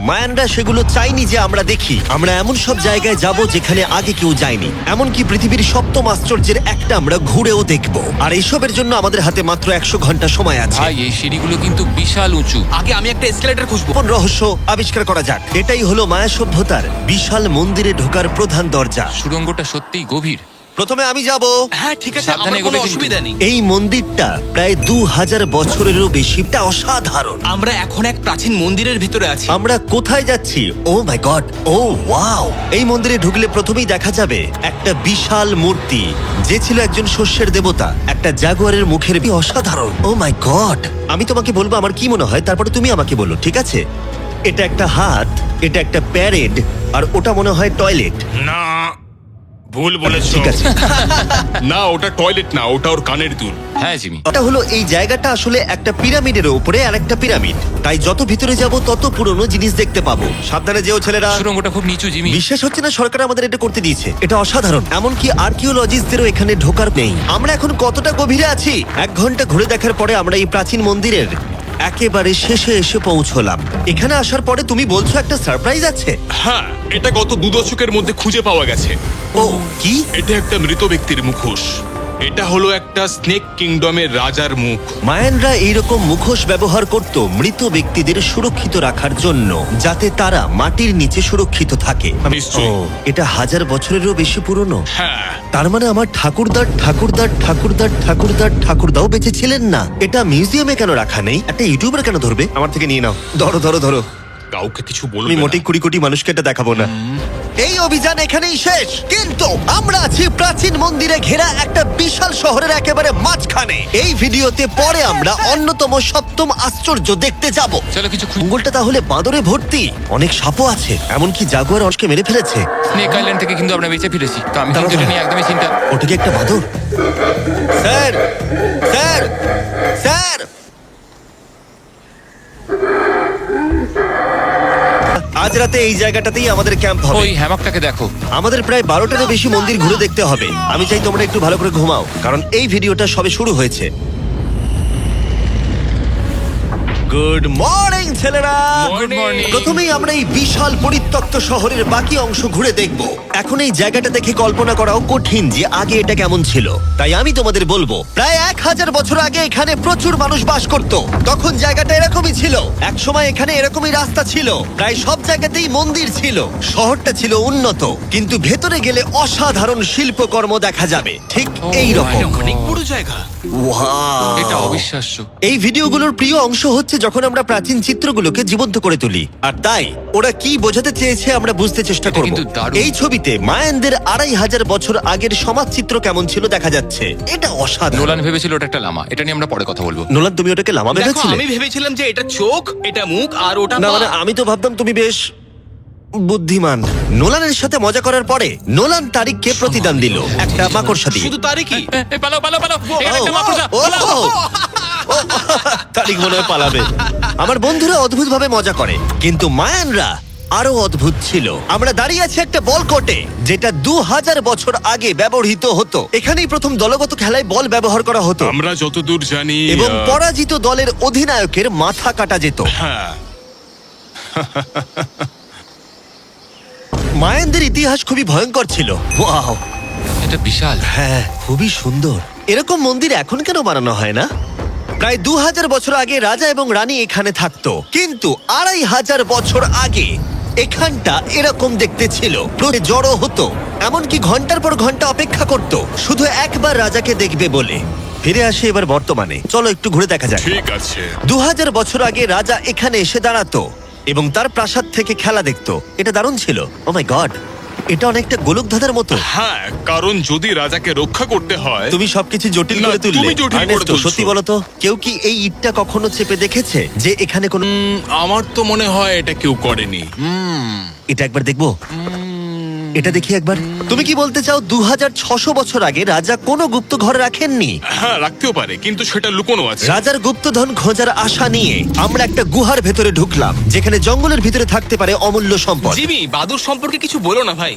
মায়ানরা সেগুলো চাইনি যে আমরা দেখি। আমরা এমন সব জায়গায় যাব যেখানে আগে কেউ যায়নি, এমনকি পৃথিবীর সপ্তম আশ্চর্যের একটা আমরা ঘুরেও দেখব। আর এইসবের জন্য আমাদের হাতে মাত্র 100 ঘন্টা সময় আছে। ভাই এই সিঁড়িগুলো কিন্তু বিশাল উঁচু। আগে আমি একটা এসকেলেটর খুঁজবো। কোন রহস্য আবিষ্কার করা যাক। এটাই হলো মায়া সভ্যতার বিশাল মন্দিরে ঢোকার প্রধান দরজা। সুড়ঙ্গটা সত্যিই গভীর। প্রথমে আমি যাব। হ্যাঁ ঠিক আছে, সাবধানে আমার কোনো এগোবে কিন্তু। অসুবিধা নেই। এই মন্দিরটা প্রায় 2000 বছরেরও বেশি। এটা অসাধারণ। আমরা এখন এক প্রাচীন মন্দিরের ভিতরে আছি। আমরা কোথায় যাচ্ছি? ও মাই গড, ও ওয়াও! এই মন্দিরে ঢুকলে প্রথমেই দেখা যাবে একটা বিশাল মূর্তি, যে ছিল একজন শস্যের দেবতা, একটা জাগুয়ারের মুখের। অসাধারণ! ও মাই গড! আমি তোমাকে বলবো আমার কি মনে হয়, তারপরে তুমি আমাকে বলো, ঠিক আছে? এটা একটা হাত, এটা একটা প্যারেড, আর ওটা মনে হয় টয়লেট। না, ভুল বলেছো। ঠিক আছে, না, ওটা টয়লেট না, ওটা ওর কানের দুল। হ্যাঁ জিমি। এটা হলো এই জায়গাটা আসলে একটা পিরামিডের উপরে আর একটা পিরামিড। তাই যত ভিতরে যাব তত পুরনো জিনিস দেখতে পাবো। সাবধানে যেও ছেলেরা। সুড়ঙ্গটা খুব নিচু জিমি। বিশ্বাস হচ্ছে না সরকার আমাদের এটা করতে দিয়েছে। এটা অসাধারণ। এমনকি আর্কিওলজিস্টদেরও এখানে ঢোকার নেই। আমরা এখন কতটা গভীরে আছি? 1 ঘন্টা ঘুরে দেখার পরে আমরা এই প্রাচীন মন্দিরের একেবারে শেষে এসে পৌঁছলাম। এখানে আসার পরে তুমি বলছো একটা সারপ্রাইজ আছে। হ্যাঁ, এটা গত 2 দশকের মধ্যে খুঁজে পাওয়া গেছে। ও কি? এটা একটা মৃত ব্যক্তির মুখোশ। এটা হলো একটা স্নেক কিংডমের রাজার মুখ। মায়ানরা এইরকম মুখোশ ব্যবহার করত মৃত ব্যক্তিদের সুরক্ষিত রাখার জন্য, যাতে তারা মাটির নিচে সুরক্ষিত থাকে। নিশ্চয়ই। ও, এটা 1000 বছরেরও বেশি পুরনো। হ্যাঁ, তার মানে আমার ঠাকুরদাও বেঁচে ছিলেন না। এটা মিউজিয়ামে কেন রাখা নেই? একটা ইউটিউবার কেন ধরবে? আমার থেকে নিয়ে নাও। ধরো ধরো ধরো। কাউকে কিছু আমি বলবি মোটেই 20 কোটি মানুষকে এটা দেখাবো না। এই অভিযান এখানেই শেষ, কিন্তু আমরা আছি প্রাচীন মন্দিরে ঘেরা একটা বিশাল শহরের একেবারে মাঝখানে। এই ভিডিওতে পরে আমরা অন্যতম সপ্তম আশ্চর্য দেখতে যাব। চলো কিছু জঙ্গলটা তাহলে বাঁদরে ভর্তি, অনেক সাপও আছে, এমনকি জাগুয়ার অনেককে মেরে ফেলেছে। স্নেক আইল্যান্ড থেকে কিন্তু আমরা বেঁচে ফিরেছি, তো আমি দাঁড়াও, কিন্তু এটা দাঁড়াও। নিয়ে একদমই চিন্তা। ওটা কি একটা বাঁদর? Sir, sir, sir! আজ রাতে এই জায়গাটাতেই আমাদের ক্যাম্প হবে। ওই হ্যামাকটাকে দেখো। আমাদের প্রায় 12টারও বেশি মন্দির ঘুরে দেখতে হবে। আমি চাই তোমরা একটু ভালো করে ঘুমাও, কারণ এই ভিডিওটা সবে শুরু হয়েছে। গুড মর্নিং ছেলেরা। Good morning. প্রথমেই আমরা এই বিশাল পরিত্যক্ত শহরের বাকি অংশ ঘুরে দেখব। এখন এই জায়গাটা দেখে কল্পনা করাও কঠিন যে আগে এটা কেমন ছিল। তাই আমি তোমাদের বলবো, প্রায় 1000 বছর আগে এখানে প্রচুর মানুষ বাস করত। তখন জায়গাটা এরকমই ছিল। এক সময় এখানে এরকমই রাস্তা ছিল, প্রায় সব জায়গাতেই মন্দির ছিল। শহরটা ছিল উন্নত, কিন্তু ভেতরে গেলে অসাধারণ শিল্পকর্ম দেখা যাবে, ঠিক এই রকম। অনেক বড় জায়গা। এটা অবিশ্বাস্য। এই ভিডিওগুলোর প্রিয় অংশ হচ্ছে যখন আমরা প্রাচীন চিত্রগুলোকে জীবন্ত করে তুলি, আর তাই ওরা কি বোঝাতে চেয়েছে আমরা বুঝতে চেষ্টা এটা করব। কিন্তু দারুণ। এই ছবিতে মায়ানদের 2500 বছর আগের সমাজ চিত্র কেমন ছিল দেখা যাচ্ছে। এটা অসাধারণ। নোলান ভেবেছিল ওটা একটা লামা। এটা নিয়ে আমরা পরে কথা বলবো। নোলান, তুমি ওটাকে লামা দেখো, ভেবেছিলে? আমি ভেবেছিলাম যে এটা চোখ, এটা মুখ, আর ওটা না পা। মানে আমি তো ভাবতাম তুমি বেশ বুদ্ধিমান। নোলানের সাথে মজা করার পরে নোলান তারিখকে প্রতিদান দিল একটা মাকড়সা দিয়ে। শুধু তারই কি? পালাও পালাও পালাও, এখানে একটা মাকড়সা। ও, পালাও। ও, তারিখ মনে হয় পালাবে। আমার বন্ধুরা অদ্ভুত ভাবে মজা করে, কিন্তু মায়ানরা আরো অদ্ভুত ছিল। আমরা দাঁড়িয়ে আছি একটা বল কোর্টে, যেটা 2000 বছর আগে ব্যবহৃত হতো। এখানেই প্রথম দলগত খেলায় বল ব্যবহার করা হতো, আমরা যতদূর জানি এবং পরাজিত দলের অধিনায়কের মাথা কাটা যেত। হ্যাঁ, মায়ানদের ইতিহাস খুবই ভয়ঙ্কর ছিল। ওয়াও, এটা বিশাল। হ্যাঁ, খুবই সুন্দর। এরকম মন্দির এখন কেন বানানো হয় না? প্রায় 2000 বছর আগে রাজা এবং রানী এখানে থাকতো, কিন্তু 2500 বছর আগে এখানটা এরকম দেখতে ছিল। প্রতি জড়ো হতো, এমনকি ঘন্টার পর ঘন্টা অপেক্ষা করত, শুধু একবার রাজাকে দেখবে বলে। ফিরে আসে এবার বর্তমানে। চলো একটু ঘুরে দেখা যাক। ঠিক আছে। 2000 বছর আগে রাজা এখানে এসে দাঁড়াতো এবং তার প্রাসাদ থেকে খেলা দেখতো। এটা দারুণ ছিল। ও মাই গড, এটা অনেকটা গোলকধাঁধার মতো। হ্যাঁ, কারণ যদি রাজাকে রক্ষা করতে হয়। তুমি সবকিছু জটিল না, করে তুললে। তুমি জটিল করে আর্নেস্টো, তুলছো। সত্যি বলো তো, কেউ কি এই ইটটা কখনো চেপে দেখেছে যে এখানে কোনো? আমার তো মনে হয় এটা কেউ করেনি। এটা একবার দেখবো। এটা দেখি একবার। তুমি কি বলতে চাও 2600 বছর আগে রাজা কোনো গুপ্ত ঘরে রাখেননি? হ্যাঁ, রাখতেও পারে, কিন্তু সেটা লুকোনো আছে। রাজার গুপ্তধন খোঁজার আশা নিয়ে আমরা একটা গুহার ভেতরে ঢুকলাম, যেখানে জঙ্গলের ভিতরে থাকতে পারে অমূল্য সম্পদ। জিমি, বাদুর সম্পর্কে কিছু বলো না ভাই।